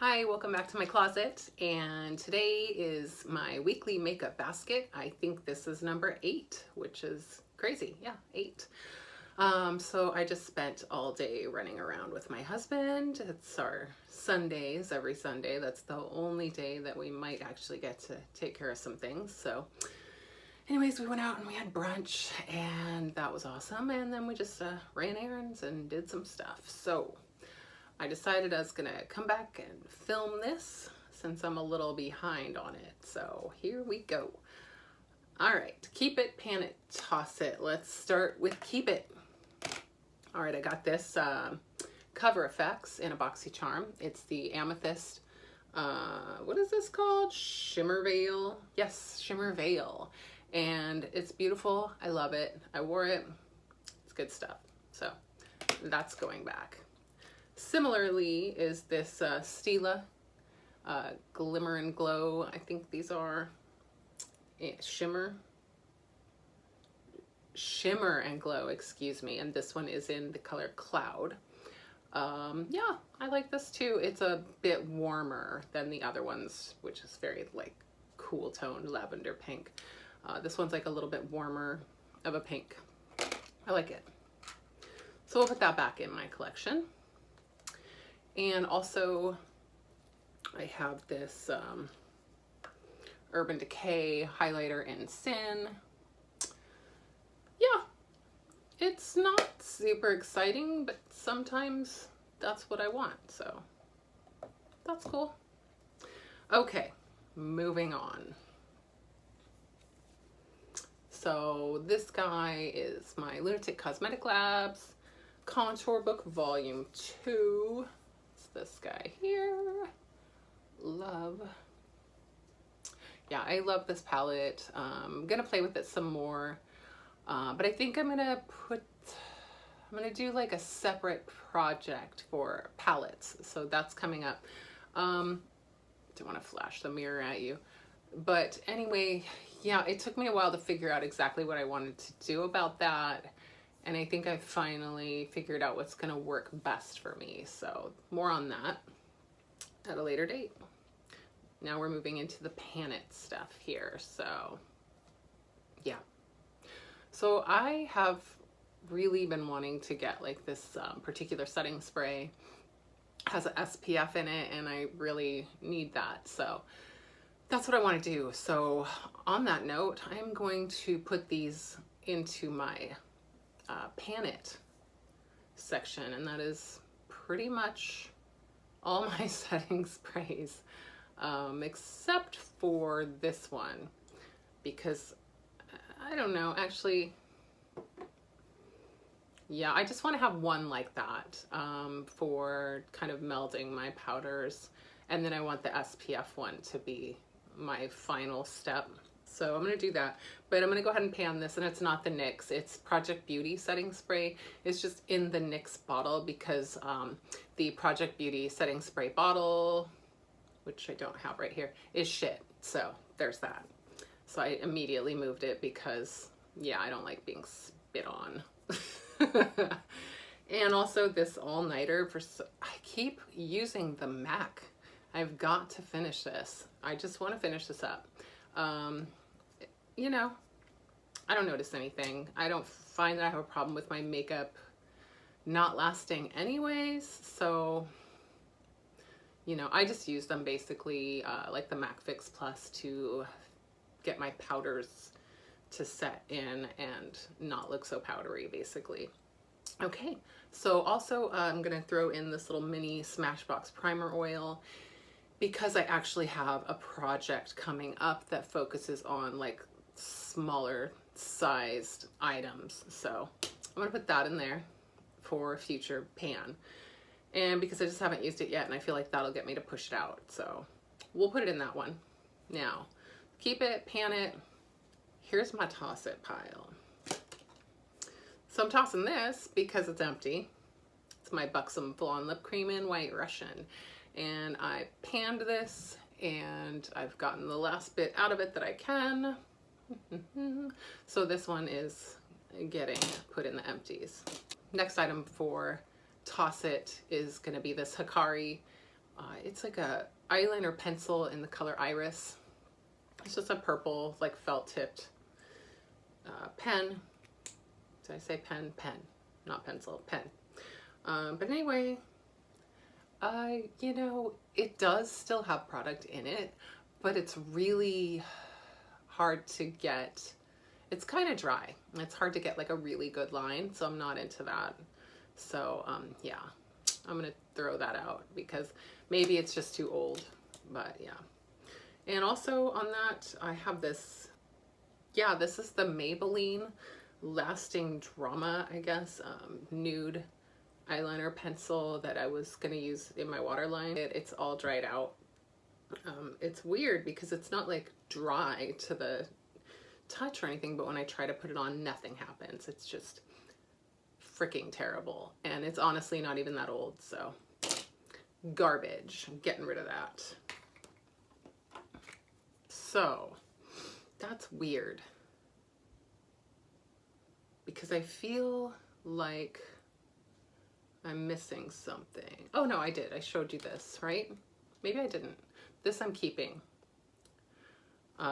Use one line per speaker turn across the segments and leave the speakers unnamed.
Hi, welcome back to my closet, and today is my weekly makeup basket. I think this is number 8, which is crazy. Yeah, 8. So I just spent all day running around with my husband. It's our Sundays, every Sunday. That's the only day that we might actually get to take care of some things. So anyways, we went out and we had brunch, and that was awesome. And then we just ran errands and did some stuff. So I decided I was gonna come back and film this since I'm a little behind on it. So here we go. All right, keep it, pan it, toss it. Let's start with keep it. All right, I got this Cover FX in a BoxyCharm. It's the Amethyst, what is this called? Shimmer Veil. Yes, Shimmer Veil. And it's beautiful. I love it. I wore it. It's good stuff. So that's going back. Similarly is this Stila Glimmer and Glow. I think these are Shimmer and Glow, excuse me. And this one is in the color Cloud. Yeah, I like this too. It's a bit warmer than the other ones, which is very like cool toned lavender pink. This one's like a little bit warmer of a pink. I like it. So we'll put that back in my collection. And also I have this Urban Decay highlighter in Sin. Yeah, it's not super exciting, but sometimes that's what I want, so that's cool. Okay, moving on. So this guy is my Lunatic Cosmetic Labs Contour Book Volume 2. This guy here. Love. Yeah, I love this palette. I'm gonna play with it some more, but I think I'm gonna do like a separate project for palettes, so that's coming up. Don't want to flash the mirror at you, but anyway, yeah, it took me a while to figure out exactly what I wanted to do about that. And I think I finally figured out what's gonna work best for me. So more on that at a later date. Now we're moving into the pan it stuff here. So yeah. So I have really been wanting to get like this particular setting spray. It has an SPF in it and I really need that. So that's what I wanna do. So on that note, I'm going to put these into my pan it section, and that is pretty much all my setting sprays, except for this one, because I don't know, actually, yeah, I just want to have one like that for kind of melding my powders, and then I want the SPF one to be my final step. So I'm going to do that, but I'm going to go ahead and pan this, and it's not the NYX, it's Project Beauty setting spray. It's just in the NYX bottle because the Project Beauty setting spray bottle, which I don't have right here, is shit. So there's that. So I immediately moved it because, yeah, I don't like being spit on. And also this all-nighter, I keep using the MAC. I've got to finish this. I just want to finish this up. You know, I don't notice anything. I don't find that I have a problem with my makeup not lasting anyways. So, you know, I just use them basically like the MAC Fix Plus to get my powders to set in and not look so powdery basically. Okay, so also I'm gonna throw in this little mini Smashbox primer oil because I actually have a project coming up that focuses on like smaller sized items. So I'm gonna put that in there for a future pan. And because I just haven't used it yet and I feel like that'll get me to push it out. So we'll put it in that one. Now, keep it, pan it. Here's my toss it pile. So I'm tossing this because it's empty. It's my Buxom Blonde Lip Cream in White Russian. And I panned this and I've gotten the last bit out of it that I can. So this one is getting put in the empties. Next item for toss it is going to be this Hikari It's like a eyeliner pencil in the color Iris. It's just a purple, like felt tipped pen. Did I say pen? Pen, not pencil, pen. But anyway, you know, it does still have product in it, but it's really hard to get. It's kind of dry. It's hard to get like a really good line, so I'm not into that. So yeah, I'm gonna throw that out because maybe it's just too old, but yeah. And also on that, I have this, yeah, this is the Maybelline Lasting Drama, I guess, nude eyeliner pencil that I was gonna use in my waterline. It's all dried out. It's weird because it's not like dry to the touch or anything, but when I try to put it on, nothing happens. It's just freaking terrible. And it's honestly not even that old, so garbage. I'm getting rid of that. So that's weird because I feel like I'm missing something. Oh no, I did. I showed you this, right? Maybe I didn't. This I'm keeping.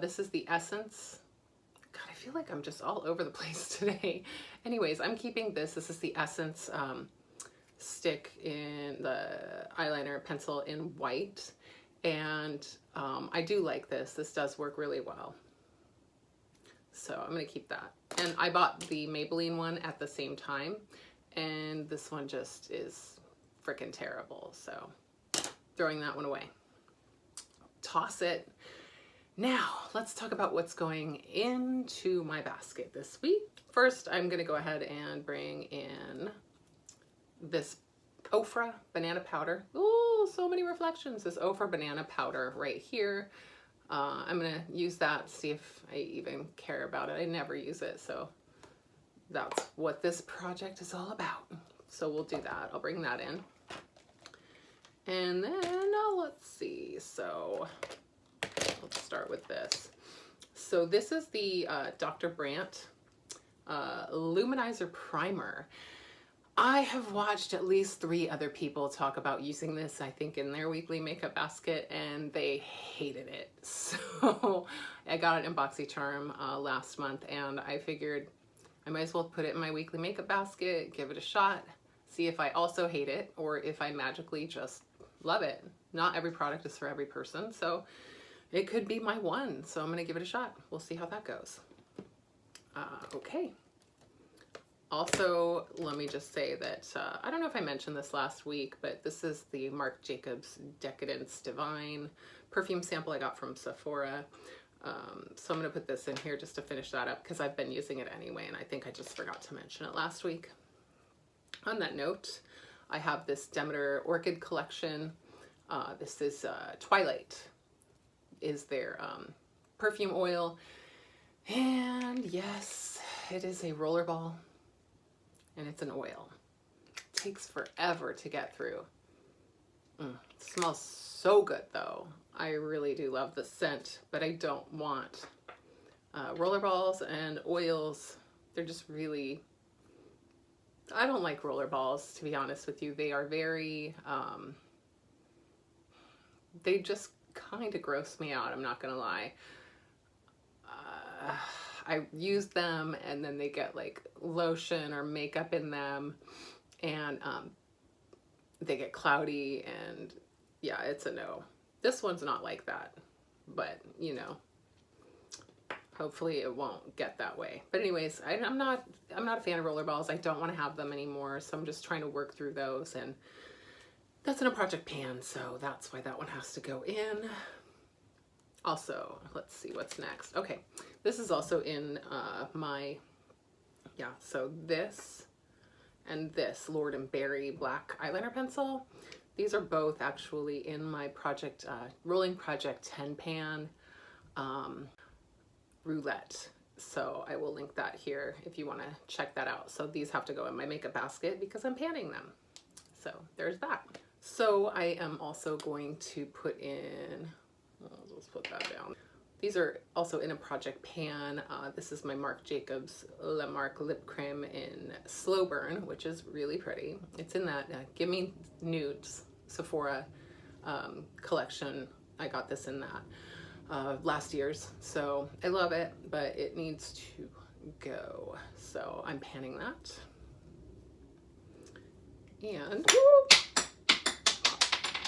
This is the Essence. God, I feel like I'm just all over the place today. Anyways, I'm keeping this. This is the Essence stick in the eyeliner pencil in white. And I do like this. This does work really well. So I'm gonna keep that. And I bought the Maybelline one at the same time. And this one just is freaking terrible. So throwing that one away. Toss it. Now, let's talk about what's going into my basket this week. First, I'm gonna go ahead and bring in this Ofra banana powder. Oh, so many reflections. This Ofra banana powder right here. I'm gonna use that, see if I even care about it. I never use it, so that's what this project is all about. So we'll do that. I'll bring that in. And then let's see. So let's start with this. So this is the Dr. Brandt Luminizer Primer. I have watched at least 3 other people talk about using this, I think, in their weekly makeup basket, and they hated it. So I got it in BoxyCharm last month, and I figured I might as well put it in my weekly makeup basket, give it a shot, see if I also hate it, or if I magically just love it. Not every product is for every person, so it could be my one. So I'm gonna give it a shot. We'll see how that goes. Okay. Also, let me just say that, I don't know if I mentioned this last week, but this is the Marc Jacobs Decadence Divine perfume sample I got from Sephora. So I'm gonna put this in here just to finish that up because I've been using it anyway, and I think I just forgot to mention it last week. On that note, I have this Demeter Orchid collection. This is Twilight is their perfume oil. And yes, it is a rollerball. And it's an oil. It takes forever to get through. It smells so good though. I really do love the scent, but I don't want rollerballs and oils. They're just really, I don't like rollerballs, to be honest with you. They are very, they just kind of gross me out, I'm not gonna lie. I use them and then they get like lotion or makeup in them, and they get cloudy, and yeah, it's a no. This one's not like that, but you know, hopefully it won't get that way. But anyways, I'm not a fan of rollerballs. I don't want to have them anymore, so I'm just trying to work through those, and that's in a project pan, so that's why that one has to go in. Also, let's see what's next. Okay, this is also in my, yeah, so this and this Lord & Berry black eyeliner pencil. These are both actually in my project, Rolling Project 10 pan roulette. So I will link that here if you want to check that out. So these have to go in my makeup basket because I'm panning them. So there's that. So I am also going to put in, I'll just put that down. These are also in a project pan. This is my Marc Jacobs La Marque Lip Cream in Slow Burn, which is really pretty. It's in that Gimme Nudes Sephora collection. I got this in that last year's, so I love it, but it needs to go. So I'm panning that. And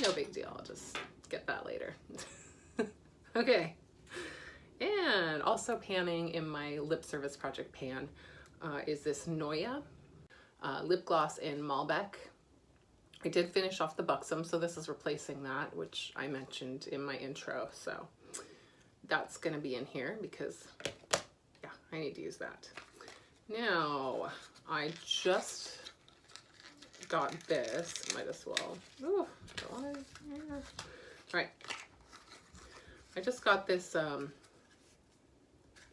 no big deal, I'll just get that later. Okay. And also panning in my lip service project pan is this Noya lip gloss in Malbec. I did finish off the Buxom, so this is replacing that, which I mentioned in my intro. So that's gonna be in here because, yeah, I need to use that. Now, I just got this, might as well. Ooh, all right. I just got this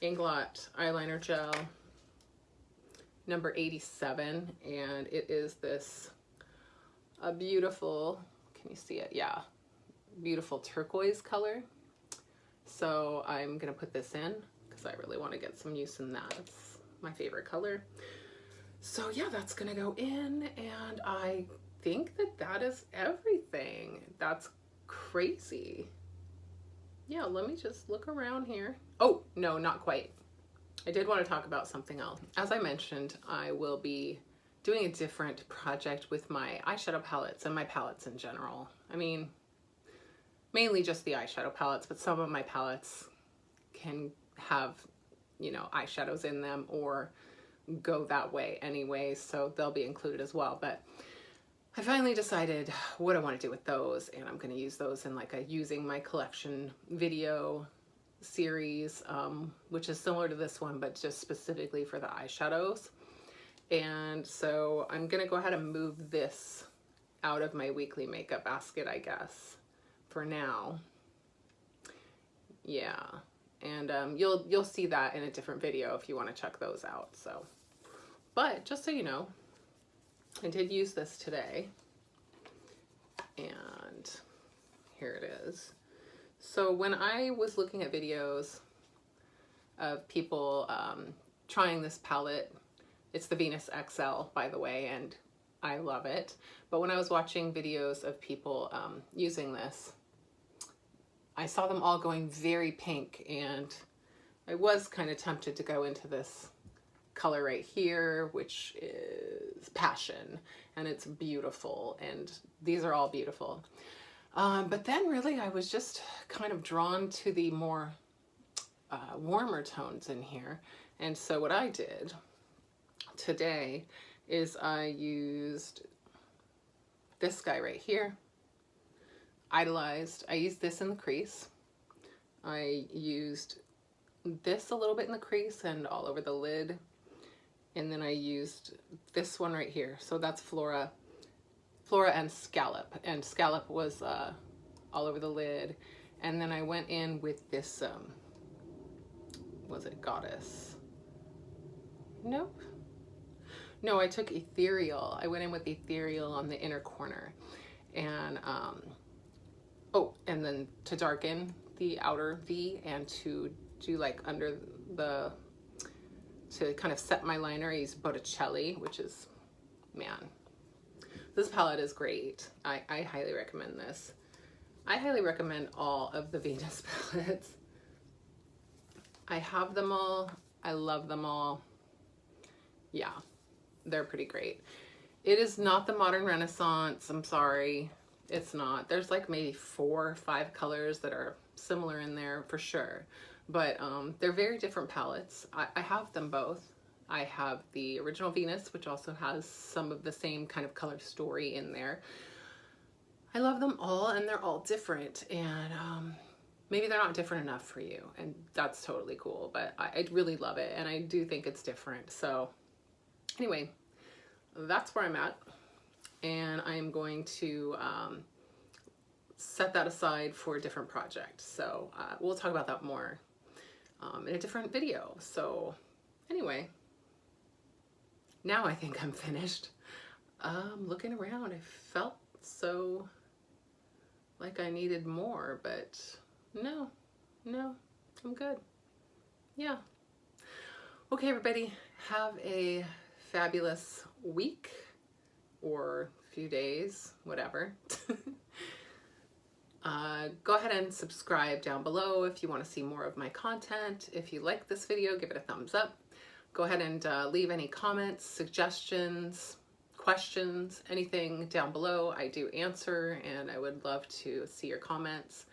Inglot eyeliner gel number 87, and it is this a beautiful, can you see it? Yeah, beautiful turquoise color. So I'm gonna put this in because I really want to get some use in that. It's my favorite color. So yeah, that's gonna go in, and I think that that is everything. That's crazy. Yeah, let me just look around here. Oh, no, not quite. I did want to talk about something else. As I mentioned, I will be doing a different project with my eyeshadow palettes and my palettes in general. I mean, mainly just the eyeshadow palettes, but some of my palettes can have, you know, eyeshadows in them or go that way anyway, so they'll be included as well. But I finally decided what I want to do with those, and I'm going to use those in like a using my collection video series, which is similar to this one, but just specifically for the eyeshadows. And so I'm going to go ahead and move this out of my weekly makeup basket, I guess, for now. Yeah, and you'll see that in a different video if you want to check those out. So, but just so you know, I did use this today, and here it is. So when I was looking at videos of people trying this palette, it's the Venus XL, by the way, and I love it. But when I was watching videos of people using this, I saw them all going very pink, and I was kind of tempted to go into this color right here, which is Passion, and it's beautiful, and these are all beautiful. But then really I was just kind of drawn to the more warmer tones in here. And so what I did today is I used this guy right here, Idolized. I used this in the crease. I used this a little bit in the crease and all over the lid. And then I used this one right here. So that's Flora and Scallop. And Scallop was all over the lid. And then I went in with this, was it Goddess? Nope. No, I took Ethereal. I went in with Ethereal on the inner corner. And, oh, and then to darken the outer V and to do like under the, to kind of set my liner, I used Botticelli, which is, man, this palette is great. I highly recommend this. I highly recommend all of the Venus palettes. I have them all. I love them all. Yeah, they're pretty great. It is not the Modern Renaissance. I'm sorry. It's not. There's like maybe 4 or 5 colors that are similar in there for sure. But they're very different palettes. I have them both. I have the original Venus, which also has some of the same kind of color story in there. I love them all, and they're all different, and maybe they're not different enough for you, and that's totally cool, but I really love it, and I do think it's different. So anyway, that's where I'm at, and I'm going to set that aside for a different project. So we'll talk about that more in a different video. So anyway, now I think I'm finished. Looking around, I felt so like I needed more, but no, I'm good. Yeah. Okay, everybody, have a fabulous week or few days, whatever. Go ahead and subscribe down below if you want to see more of my content. If you like this video, give it a thumbs up. Go ahead and leave any comments, suggestions, questions, anything down below. I do answer, and I would love to see your comments.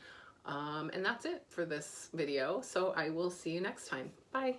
And that's it for this video. So I will see you next time. Bye.